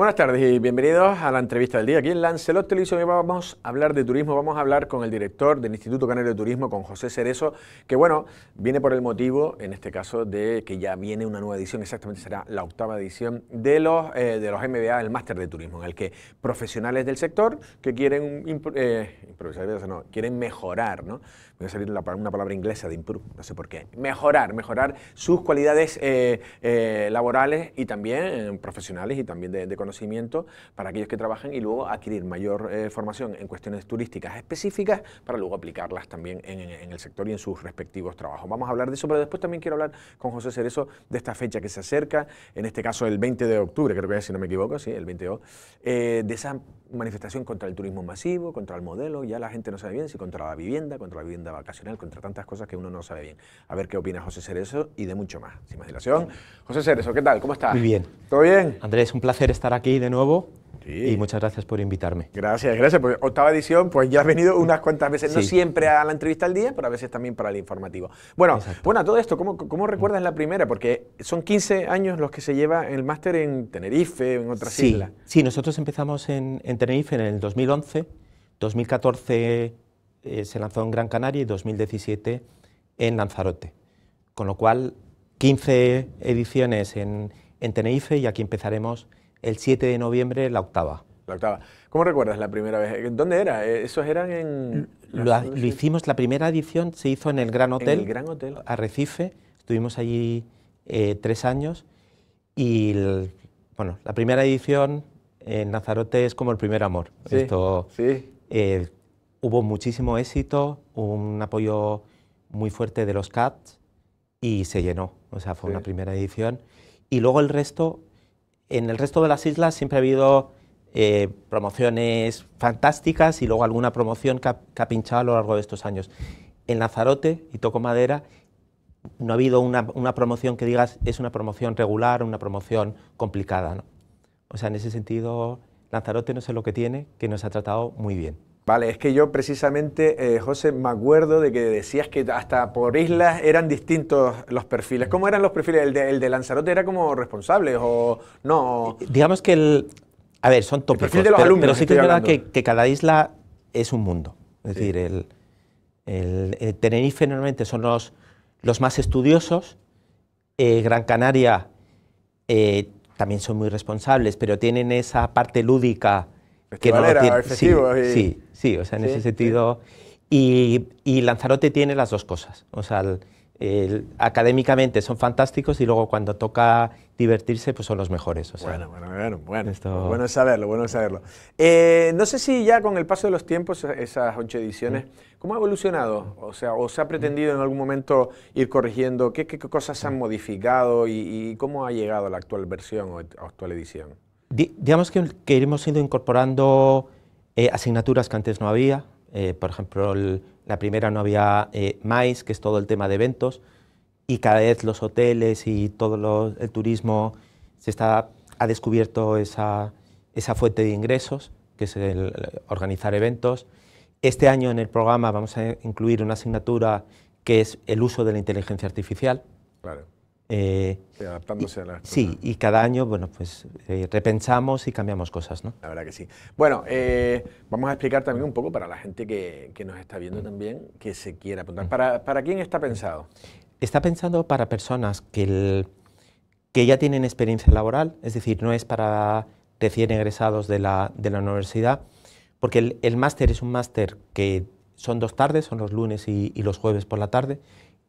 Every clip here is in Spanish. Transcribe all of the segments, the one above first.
Buenas tardes y bienvenidos a la entrevista del día. Aquí en Lancelot Televisión hoy vamos a hablar de turismo, vamos a hablar con el director del Instituto Canario de Turismo, con José Cerezo, que bueno, viene por el motivo, en este caso, de que ya viene una nueva edición, exactamente será la 8ª edición de los MBA, el Máster de Turismo, en el que profesionales del sector que quieren improvisar, no, quieren mejorar, ¿no? Me va a salir una palabra inglesa de improve, no sé por qué. Mejorar sus cualidades laborales y también profesionales y también de conocimiento para aquellos que trabajan y luego adquirir mayor formación en cuestiones turísticas específicas para luego aplicarlas también en el sector y en sus respectivos trabajos. Vamos a hablar de eso, pero después también quiero hablar con José Cerezo de esta fecha que se acerca, en este caso el 20 de octubre, creo que es, si no me equivoco, sí, el 20 de esa manifestación contra el turismo masivo, contra el modelo, ya la gente no sabe bien si contra la vivienda vacacional, contra tantas cosas que uno no sabe bien. A ver qué opina José Cerezo y de mucho más. Sin más dilación, José Cerezo, ¿qué tal? ¿Cómo estás? Muy bien. ¿Todo bien? Andrés, un placer estar aquí de nuevo. Sí. Y muchas gracias por invitarme. Gracias. Pues 8ª edición, pues ya has venido unas cuantas veces, no Sí. siempre a la entrevista al día, pero a veces también para el informativo. Bueno, a todo esto, ¿cómo recuerdas la primera? Porque son 15 años los que se lleva el máster en Tenerife, en otras islas. Sí, nosotros empezamos en Tenerife en el 2011, 2014 se lanzó en Gran Canaria y 2017 en Lanzarote. Con lo cual, 15 ediciones en Tenerife y aquí empezaremos el 7 de noviembre, la 8ª. La 8ª. ¿Cómo recuerdas la primera vez? ¿Dónde era? ¿Esos eran en...? Lo hicimos, la primera edición se hizo en el Gran Hotel. En el Gran Hotel. Arrecife. Estuvimos allí 3 años y, la primera edición en Lanzarote es como el primer amor. Sí, Hubo muchísimo éxito, hubo un apoyo muy fuerte de los CATs y se llenó. O sea, fue una primera edición. Y luego en el resto de las islas siempre ha habido promociones fantásticas y luego alguna promoción que ha pinchado a lo largo de estos años. En Lanzarote, y toco madera, no ha habido una promoción que digas es una promoción regular o una promoción complicada, ¿no? O sea, en ese sentido, Lanzarote no sé lo que tiene, que nos ha tratado muy bien. Vale, es que yo precisamente, José, me acuerdo de que decías que hasta por islas eran distintos los perfiles. ¿Cómo eran los perfiles? ¿El de Lanzarote era como responsable o no? Digamos que son tópicos, perfil de los alumnos, pero sí que es verdad hablando. que cada isla es un mundo. Es decir, el Tenerife normalmente son los más estudiosos, Gran Canaria también son muy responsables, pero tienen esa parte lúdica que no lo tiene. Sí, o sea, en ese sentido. Y Lanzarote tiene las dos cosas. O sea, académicamente son fantásticos y luego cuando toca divertirse, pues son los mejores. O sea, bueno. Bueno saberlo. No sé si ya con el paso de los tiempos, esas 8 ediciones, ¿cómo ha evolucionado? O sea, ¿o se ha pretendido en algún momento ir corrigiendo? ¿Qué cosas se han modificado y cómo ha llegado a la actual versión o actual edición? Digamos que hemos ido incorporando asignaturas que antes no había. Por ejemplo, la primera no había MICE, que es todo el tema de eventos, y cada vez los hoteles y todo el turismo ha descubierto esa fuente de ingresos, que es el organizar eventos. Este año en el programa vamos a incluir una asignatura que es el uso de la inteligencia artificial. Claro. Adaptándose a las cosas. Sí, y cada año repensamos y cambiamos cosas, ¿no? La verdad que sí. Bueno, vamos a explicar también un poco para la gente que nos está viendo también, que se quiera apuntar. ¿Para quién está pensado? Está pensado para personas que ya tienen experiencia laboral, es decir, no es para recién egresados de la universidad, porque el máster es un máster que son 2 tardes, son los lunes y los jueves por la tarde,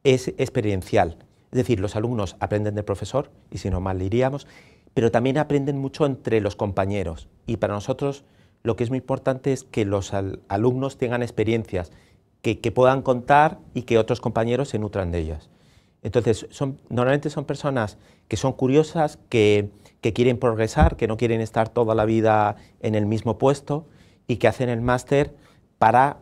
es experiencial. Es decir, los alumnos aprenden del profesor, y si no mal iríamos, pero también aprenden mucho entre los compañeros. Y para nosotros lo que es muy importante es que los alumnos tengan experiencias que puedan contar y que otros compañeros se nutran de ellas. Entonces, normalmente son personas que son curiosas, que quieren progresar, que no quieren estar toda la vida en el mismo puesto y que hacen el máster para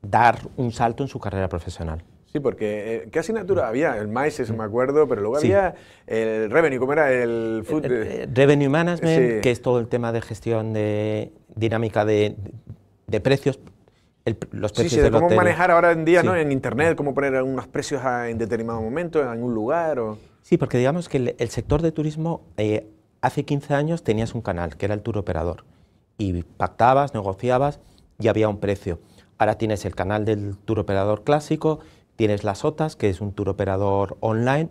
dar un salto en su carrera profesional. Sí, porque ¿qué asignatura había? El MICE, me acuerdo, pero luego había el Revenue, ¿cómo era? El Food... Revenue Management, que es todo el tema de gestión dinámica de precios. Los precios del cómo hotel. manejar ahora en día, ¿no? En internet, cómo poner algunos precios en determinado momento, en algún lugar. Sí, porque digamos que el sector de turismo hace 15 años tenías un canal, que era el tour operador, y pactabas, negociabas y había un precio. Ahora tienes el canal del tour operador clásico, tienes las OTAs, que es un tour operador online,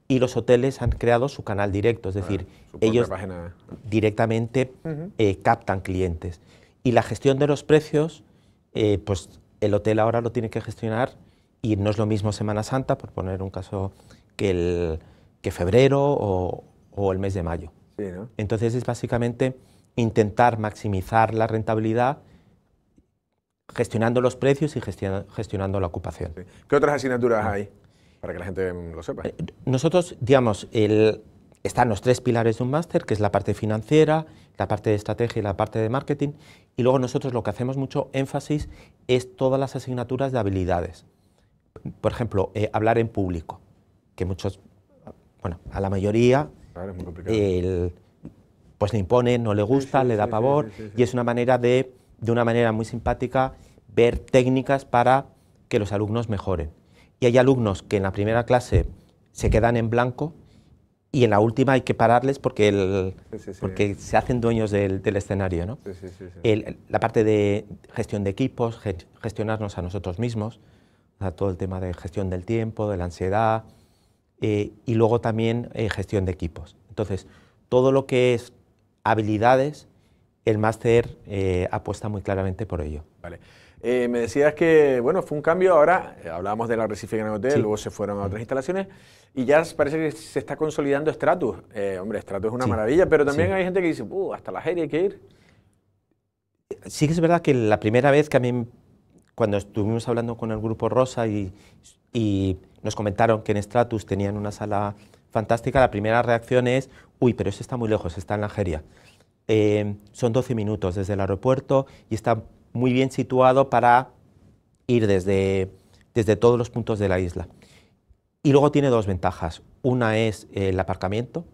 y los hoteles han creado su canal directo, es decir, ellos directamente captan clientes. Y la gestión de los precios, pues el hotel ahora lo tiene que gestionar, y no es lo mismo Semana Santa, por poner un caso, que febrero o el mes de mayo. Sí, ¿no? Entonces es básicamente intentar maximizar la rentabilidad gestionando los precios y gestionando la ocupación. Sí. ¿Qué otras asignaturas hay? Para que la gente lo sepa. Nosotros, digamos, están los 3 pilares de un máster, que es la parte financiera, la parte de estrategia y la parte de marketing, y luego nosotros lo que hacemos mucho énfasis es todas las asignaturas de habilidades. Por ejemplo, hablar en público, que muchos, bueno, a la mayoría, claro, es muy complicado. pues le impone, no le gusta, le da pavor, y es una manera de una manera muy simpática, ver técnicas para que los alumnos mejoren. Y hay alumnos que en la primera clase se quedan en blanco y en la última hay que pararles porque, porque se hacen dueños del escenario, ¿no? La parte de gestión de equipos, gestionarnos a nosotros mismos, o sea, todo el tema de gestión del tiempo, de la ansiedad, y luego también gestión de equipos. Entonces, todo lo que es habilidades, el máster apuesta muy claramente por ello. Vale. Me decías que, bueno, fue un cambio, ahora hablábamos del Arrecife Gran Hotel, luego se fueron a otras instalaciones y ya parece que se está consolidando Stratus. Hombre, Stratus es una maravilla, pero también hay gente que dice, hasta la Jeri hay que ir. Sí que es verdad que la primera vez que a mí, cuando estuvimos hablando con el Grupo Rosa y nos comentaron que en Stratus tenían una sala fantástica, la primera reacción es, uy, pero eso está muy lejos, está en la Jeria. Son 12 minutos desde el aeropuerto y está muy bien situado para ir desde todos los puntos de la isla. Y luego tiene 2 ventajas. Una es el aparcamiento,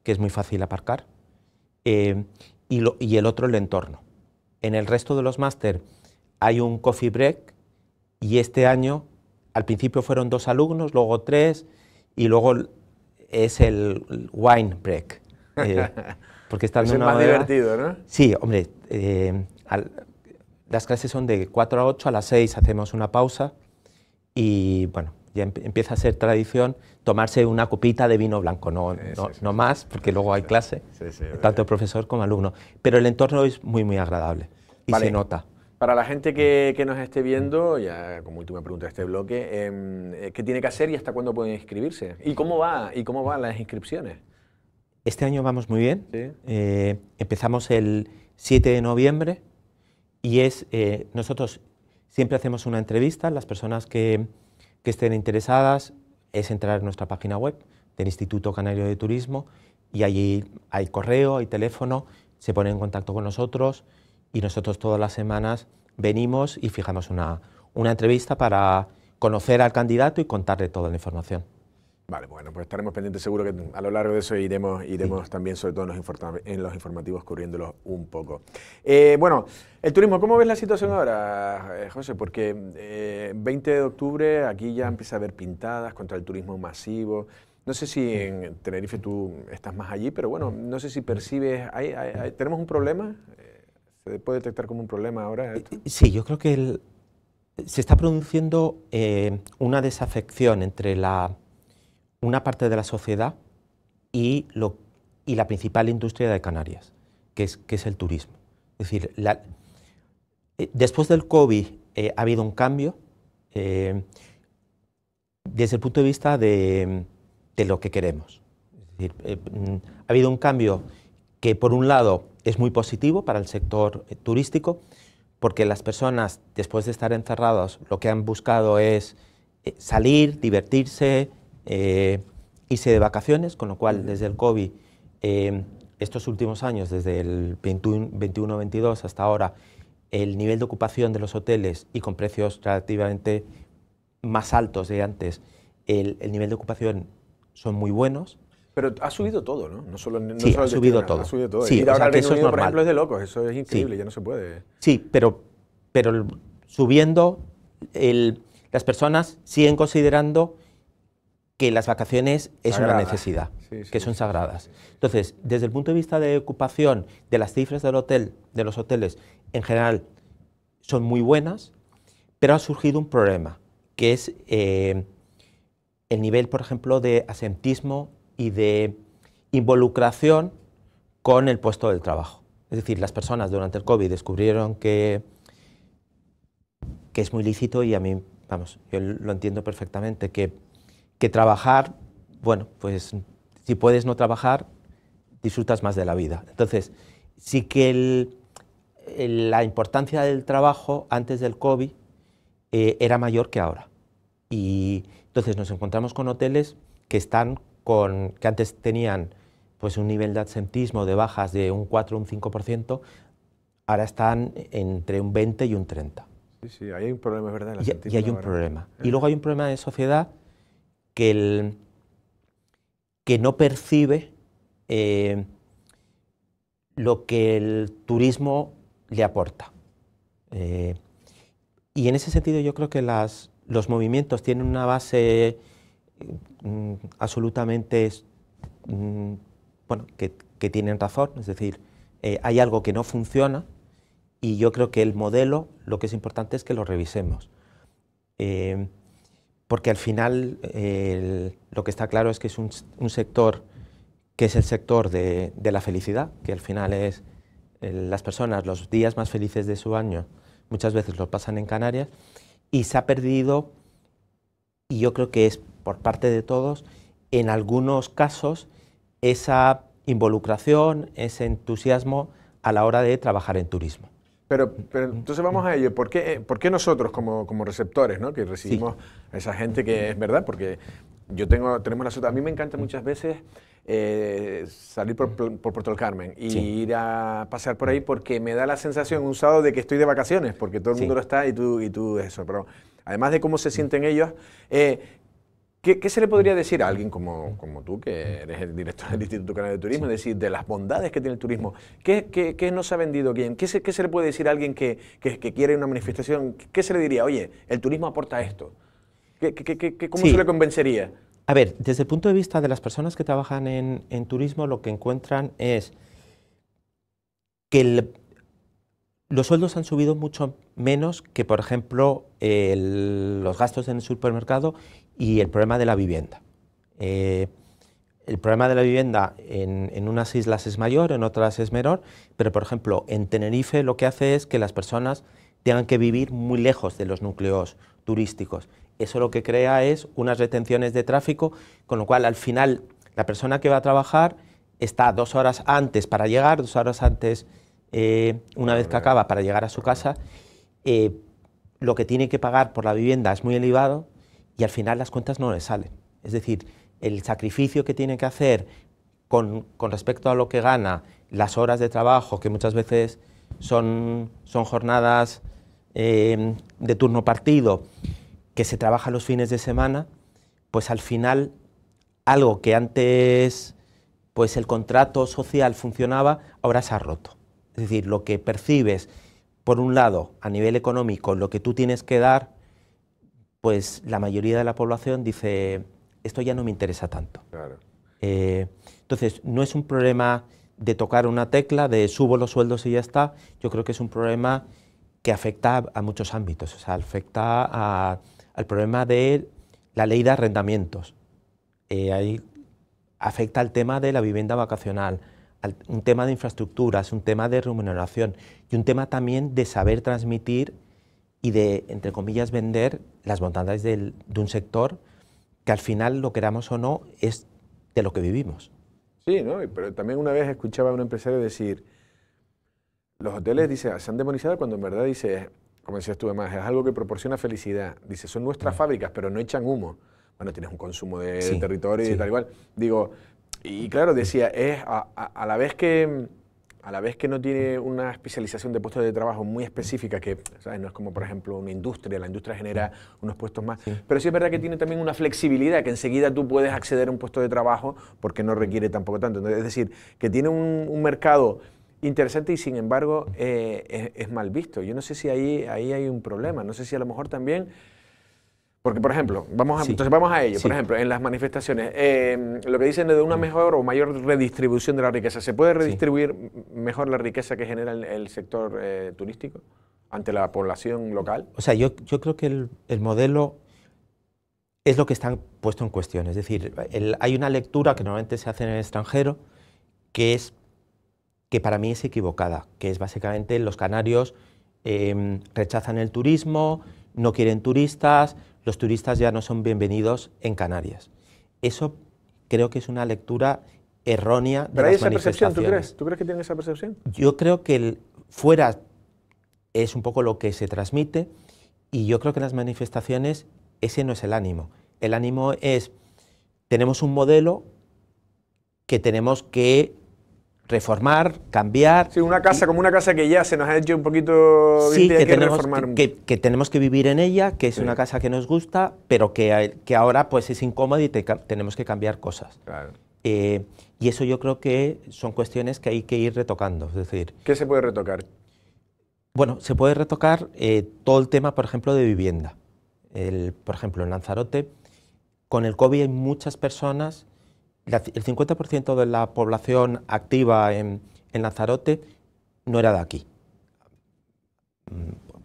que es muy fácil aparcar, y el otro el entorno. En el resto de los máster hay un coffee break y este año, al principio fueron 2 alumnos, luego 3 y luego es el wine break. Porque está es el más divertido, ¿no? Sí, hombre, las clases son de 4 a 8, a las 6 hacemos una pausa y bueno, ya empieza a ser tradición tomarse una copita de vino blanco, no más, porque luego hay clase, tanto el profesor como alumno. Pero el entorno es muy, muy agradable y se nota. Para la gente que nos esté viendo, ya como última pregunta de este bloque, ¿qué tiene que hacer y hasta cuándo pueden inscribirse? ¿Y cómo van las inscripciones? Este año vamos muy bien. ¿Sí? Empezamos el 7 de noviembre y nosotros siempre hacemos una entrevista. Las personas que estén interesadas es entrar en nuestra página web del Instituto Canario de Turismo y allí hay correo, hay teléfono, se ponen en contacto con nosotros y nosotros todas las semanas venimos y fijamos una entrevista para conocer al candidato y contarle toda la información. Vale, bueno, pues estaremos pendientes, seguro que a lo largo de eso iremos también, sobre todo en los informativos, cubriéndolos un poco. Bueno, el turismo, ¿cómo ves la situación ahora, José? Porque 20 de octubre aquí ya empieza a haber pintadas contra el turismo masivo. No sé si en Tenerife tú estás más allí, pero bueno, no sé si percibes, ¿tenemos un problema? ¿Se puede detectar como un problema ahora esto? Sí, yo creo que se está produciendo una desafección entre una parte de la sociedad y la principal industria de Canarias, que es el turismo. Es decir, después del COVID ha habido un cambio desde el punto de vista de lo que queremos. Es decir, ha habido un cambio que por un lado es muy positivo para el sector turístico, porque las personas después de estar encerrados lo que han buscado es salir, divertirse, irse de vacaciones, con lo cual desde el COVID, estos últimos años, desde el 21-22 hasta ahora, el nivel de ocupación de los hoteles y con precios relativamente más altos de antes, el nivel de ocupación son muy buenos. Pero ha subido todo, ¿no? No solo sí, ha subido todo. Ha subido todo. Sí, y ahora el Reino Unido, por ejemplo, es de locos, eso es increíble, ya no se puede. Sí, pero subiendo, las personas siguen considerando que las vacaciones es sagradas. Una necesidad, Sí, sí, que son sí, sagradas. sí, sí. Entonces, desde el punto de vista de ocupación, de las cifras del hotel, de los hoteles, en general, son muy buenas, pero ha surgido un problema, que es el nivel, por ejemplo, de asentismo y de involucración con el puesto del trabajo. Es decir, las personas durante el COVID descubrieron que es muy lícito, y a mí, vamos, yo lo entiendo perfectamente, que trabajar, bueno, pues si puedes no trabajar, disfrutas más de la vida. Entonces, sí que la importancia del trabajo antes del COVID era mayor que ahora. Y entonces nos encontramos con hoteles que antes tenían pues un nivel de absentismo de bajas de un 4 o un 5%, ahora están entre un 20 y un 30. Sí, sí, ahí hay un problema, es verdad. Y hay un problema. Y luego hay un problema de sociedad que no percibe lo que el turismo le aporta. Y en ese sentido yo creo que los movimientos tienen una base absolutamente, bueno, que tienen razón, es decir, hay algo que no funciona, y yo creo que el modelo, lo que es importante es que lo revisemos. Porque al final lo que está claro es que es un sector que es el sector de la felicidad, que al final es las personas, los días más felices de su año, muchas veces los pasan en Canarias, y se ha perdido, y yo creo que es por parte de todos, en algunos casos, esa involucración, ese entusiasmo a la hora de trabajar en turismo. Pero entonces vamos a ello. ¿Por qué nosotros como receptores, ¿no? Que recibimos a esa gente, que es verdad? Porque tenemos la suerte. A mí me encanta muchas veces salir por Puerto del Carmen y ir a pasear por ahí, porque me da la sensación un sábado de que estoy de vacaciones, porque todo el mundo lo está y tú eso. Pero además de cómo se sienten ellos, ¿qué se le podría decir a alguien como tú, que eres el director del Instituto Canario de Turismo, es decir, de las bondades que tiene el turismo? ¿Qué nos ha vendido bien? ¿Qué se le puede decir a alguien que quiere una manifestación? ¿Qué se le diría? Oye, el turismo aporta esto. ¿Cómo se le convencería? A ver, desde el punto de vista de las personas que trabajan en turismo, lo que encuentran es que los sueldos han subido mucho menos que, por ejemplo, los gastos en el supermercado y el problema de la vivienda. El problema de la vivienda en unas islas es mayor, en otras es menor, pero, por ejemplo, en Tenerife lo que hace es que las personas tengan que vivir muy lejos de los núcleos turísticos. Eso lo que crea es unas retenciones de tráfico, con lo cual, al final, la persona que va a trabajar está 2 horas antes para llegar, 2 horas antes, una vez que acaba, para llegar a su casa. Lo que tiene que pagar por la vivienda es muy elevado, y al final las cuentas no le salen. Es decir, el sacrificio que tiene que hacer con respecto a lo que gana, las horas de trabajo, que muchas veces son jornadas de turno partido, que se trabaja los fines de semana, pues al final algo que antes pues el contrato social funcionaba, ahora se ha roto. Es decir, lo que percibes, por un lado, a nivel económico, lo que tú tienes que dar, pues la mayoría de la población dice, esto ya no me interesa tanto. Claro. Entonces, no es un problema de tocar una tecla, de subo los sueldos y ya está. Yo creo que es un problema que afecta a muchos ámbitos. O sea, afecta al problema de la ley de arrendamientos. Ahí afecta al tema de la vivienda vacacional, un tema de infraestructuras, un tema de remuneración y un tema también de saber transmitir y de, entre comillas, vender las bondades de un sector que al final, lo queramos o no, es de lo que vivimos. Sí, ¿no? Pero también una vez escuchaba a un empresario decir, los hoteles, dice, se han demonizado cuando en verdad, dice, como decías tú además, es algo que proporciona felicidad. Dice, son nuestras fábricas, pero no echan humo. Bueno, tienes un consumo de territorio y tal igual. Digo, y claro, decía, es a la vez que no tiene una especialización de puestos de trabajo muy específica, que, ¿sabes?, no es como, por ejemplo, una industria, la industria genera unos puestos más, pero sí es verdad que tiene también una flexibilidad, que enseguida tú puedes acceder a un puesto de trabajo porque no requiere tampoco tanto. Entonces, es decir, que tiene un mercado interesante y, sin embargo, es mal visto. Yo no sé si ahí hay un problema, no sé si a lo mejor también Porque, por ejemplo, Sí. entonces vamos a ello. Sí. Por ejemplo, en las manifestaciones, lo que dicen de una mejor o mayor redistribución de la riqueza, ¿se puede Sí. redistribuir mejor la riqueza que genera el sector turístico ante la población local? O sea, yo creo que el modelo es lo que está puesto en cuestión. Es decir, hay una lectura que normalmente se hace en el extranjero que para mí es equivocada, que es básicamente los canarios rechazan el turismo, no quieren turistas, los turistas ya no son bienvenidos en Canarias. Eso creo que es una lectura errónea de ¿Pero hay las esa percepción, tú manifestaciones. crees? ¿Tú crees que tienen esa percepción? Yo creo que fuera es un poco lo que se transmite y yo creo que en las manifestaciones ese no es el ánimo. El ánimo es, tenemos un modelo que tenemos que reformar, cambiar. Sí, una casa como una casa que ya se nos ha hecho un poquito Sí, vieja y hay que que tenemos reformar. que tenemos que vivir en ella, que es Sí. una casa que nos gusta, pero que ahora pues es incómoda y tenemos que cambiar cosas. Claro. Y eso yo creo que son cuestiones que hay que ir retocando. Es decir, ¿Qué se puede retocar? bueno, se puede retocar todo el tema, por ejemplo, de vivienda. Por ejemplo, en Lanzarote, con el COVID hay muchas personas, el 50% de la población activa en Lanzarote no era de aquí.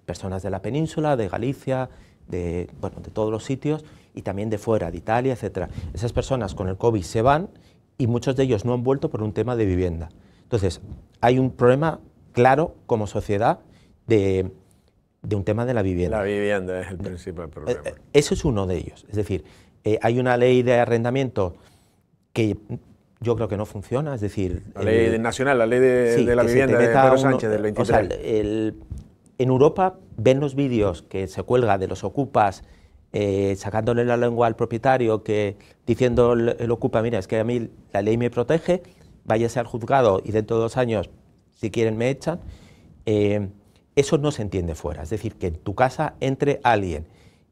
Personas de la península, de Galicia, de todos los sitios y también de fuera, de Italia, etc. Esas personas con el COVID se van y muchos de ellos no han vuelto por un tema de vivienda. Entonces, hay un problema claro como sociedad de un tema de la vivienda. La vivienda es el principal problema. Eso es uno de ellos. Es decir, hay una ley de arrendamiento que yo creo que no funciona, es decir... La ley nacional, la ley de la vivienda de Pedro Sánchez del 23. O sea, en Europa ven los vídeos que se cuelga de los ocupas sacándole la lengua al propietario, diciendo el ocupa, mira, es que a mí la ley me protege, váyase al juzgado y dentro de 2 años, si quieren, me echan. Eso no se entiende fuera, es decir, que en tu casa entre alguien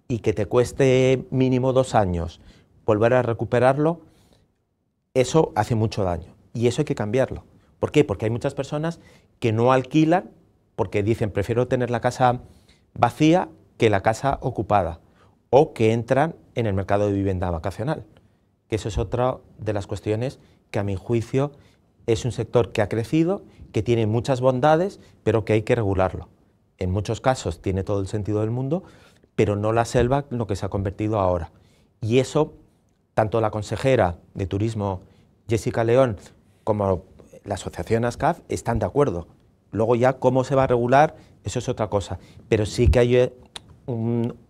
y que te cueste mínimo 2 años volver a recuperarlo, eso hace mucho daño y eso hay que cambiarlo. ¿Por qué? Porque hay muchas personas que no alquilan porque dicen prefiero tener la casa vacía que la casa ocupada o que entran en el mercado de vivienda vacacional, que eso es otra de las cuestiones que a mi juicio es un sector que ha crecido, que tiene muchas bondades, pero que hay que regularlo. En muchos casos tiene todo el sentido del mundo, pero no la selva en lo que se ha convertido ahora. Y eso, tanto la consejera de Turismo, Jessica León, como la asociación ASCAF están de acuerdo. Luego ya cómo se va a regular, eso es otra cosa. Pero sí que hay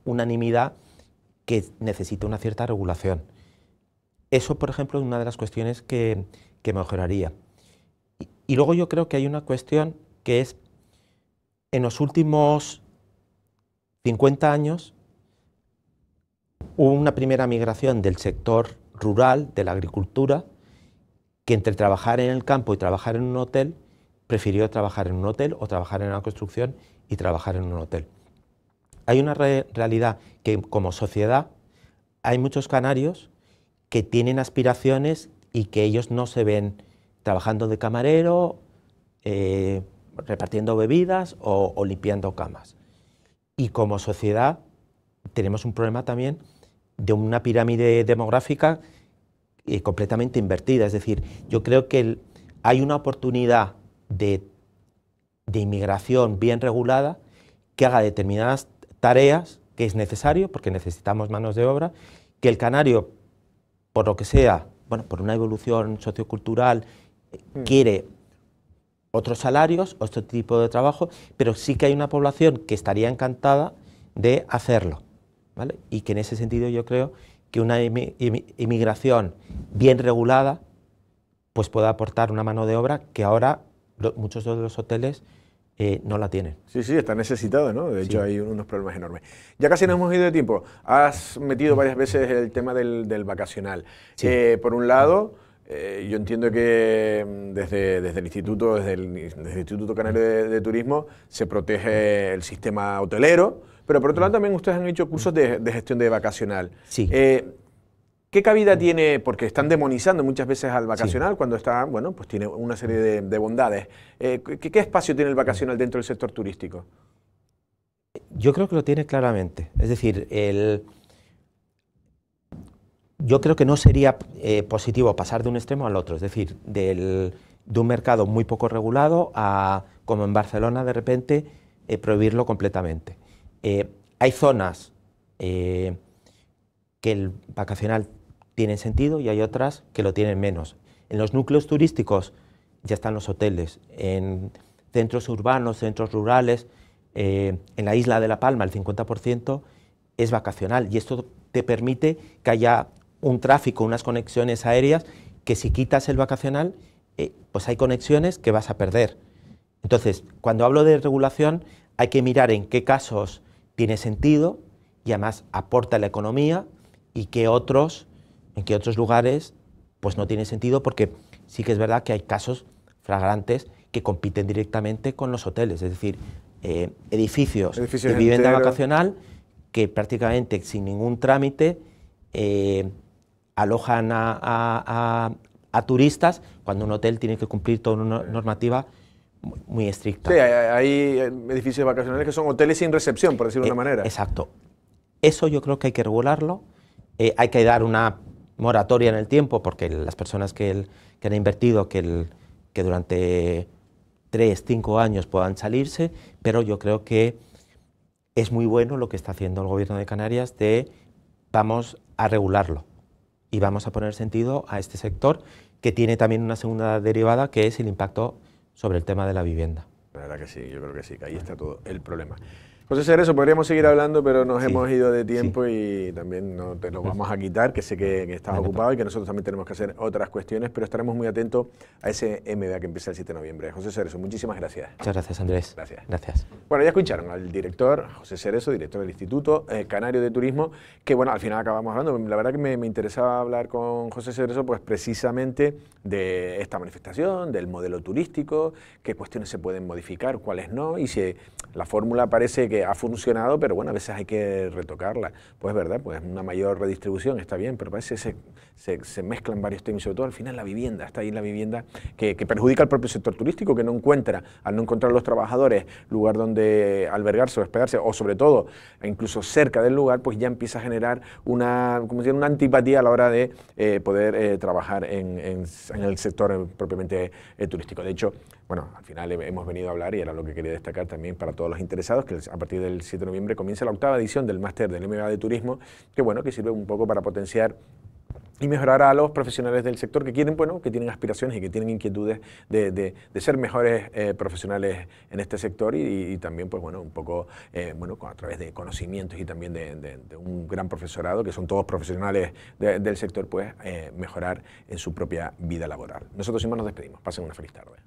unanimidad que necesita una cierta regulación. Eso, por ejemplo, es una de las cuestiones que mejoraría. Y luego yo creo que hay una cuestión que es, en los últimos 50 años, hubo una primera migración del sector rural, de la agricultura, que entre trabajar en el campo y trabajar en un hotel, prefirió trabajar en un hotel o trabajar en la construcción y trabajar en un hotel. Hay una realidad que como sociedad hay muchos canarios que tienen aspiraciones y que ellos no se ven trabajando de camarero, repartiendo bebidas o limpiando camas. Y como sociedad tenemos un problema también de una pirámide demográfica completamente invertida. Es decir, yo creo que hay una oportunidad de inmigración bien regulada que haga determinadas tareas que es necesario, porque necesitamos manos de obra, que el canario, por lo que sea, por una evolución sociocultural, quiere otros salarios, otro tipo de trabajo, pero sí que hay una población que estaría encantada de hacerlo, ¿vale? Y que en ese sentido yo creo que una inmigración bien regulada pues puede aportar una mano de obra que ahora muchos de los hoteles no la tienen. Sí, sí, está necesitado, ¿no? De hecho, Sí. hay unos problemas enormes. Ya casi nos hemos ido de tiempo. Has metido varias veces el tema del vacacional. Sí. Por un lado, yo entiendo que desde el Instituto Canario de Turismo se protege el sistema hotelero, pero por otro lado también ustedes han hecho cursos de gestión de vacacional. Sí. ¿Qué cabida tiene? Porque están demonizando muchas veces al vacacional cuando está, bueno, pues tiene una serie de bondades. ¿Qué espacio tiene el vacacional dentro del sector turístico? Yo creo que lo tiene claramente. Es decir, yo creo que no sería positivo pasar de un extremo al otro, es decir, de un mercado muy poco regulado a, como en Barcelona, de repente, prohibirlo completamente. Hay zonas que el vacacional tiene sentido y hay otras que lo tienen menos. En los núcleos turísticos ya están los hoteles, en centros urbanos, centros rurales, en la isla de La Palma el 50% es vacacional y esto te permite que haya un tráfico, unas conexiones aéreas que si quitas el vacacional, pues hay conexiones que vas a perder. Entonces, cuando hablo de regulación, hay que mirar en qué casos tiene sentido y además aporta a la economía y en qué otros lugares pues no tiene sentido, porque sí que es verdad que hay casos flagrantes que compiten directamente con los hoteles, es decir, edificios de vivienda vacacional que prácticamente sin ningún trámite alojan a turistas cuando un hotel tiene que cumplir toda una normativa muy estricta. Sí, hay edificios vacacionales que son hoteles sin recepción, por decirlo de una manera. Exacto. Eso yo creo que hay que regularlo, hay que dar una moratoria en el tiempo, porque las personas que han invertido, que durante 3, 5 años puedan salirse, pero yo creo que es muy bueno lo que está haciendo el Gobierno de Canarias de vamos a regularlo y vamos a poner sentido a este sector que tiene también una segunda derivada, que es el impacto sobre el tema de la vivienda. La verdad que sí, yo creo que sí, que ahí está todo el problema. José Cerezo, podríamos seguir hablando, pero nos hemos ido de tiempo y también no te lo vamos a quitar, que sé que estás ocupado y que nosotros también tenemos que hacer otras cuestiones, pero estaremos muy atentos a ese MBA que empieza el 7 de noviembre. José Cerezo, muchísimas gracias. Muchas gracias, Andrés. Gracias. Gracias. Bueno, ya escucharon al director, José Cerezo, director del Instituto Canario de Turismo, que bueno, al final acabamos hablando. La verdad que me interesaba hablar con José Cerezo, pues precisamente de esta manifestación, del modelo turístico, qué cuestiones se pueden modificar, cuáles no, y si la fórmula parece que ha funcionado, pero bueno, a veces hay que retocarla. Pues es verdad, pues una mayor redistribución está bien, pero parece que se mezclan varios temas, y sobre todo al final la vivienda, está ahí la vivienda que perjudica al propio sector turístico, que no encuentra, al no encontrar los trabajadores lugar donde albergarse o hospedarse, o sobre todo, incluso cerca del lugar, pues ya empieza a generar una antipatía a la hora de poder trabajar en el sector propiamente turístico. De hecho, bueno, al final hemos venido a hablar, y era lo que quería destacar también para todos los interesados, que a partir del 7 de noviembre comienza la 8ª edición del máster del MBA de Turismo, que bueno, que sirve un poco para potenciar y mejorar a los profesionales del sector que quieren, bueno, que tienen aspiraciones y que tienen inquietudes de ser mejores profesionales en este sector y también, pues bueno, un poco, bueno, a través de conocimientos y también de un gran profesorado, que son todos profesionales del sector, pues mejorar en su propia vida laboral. Nosotros sin más nos despedimos. Pasen una feliz tarde.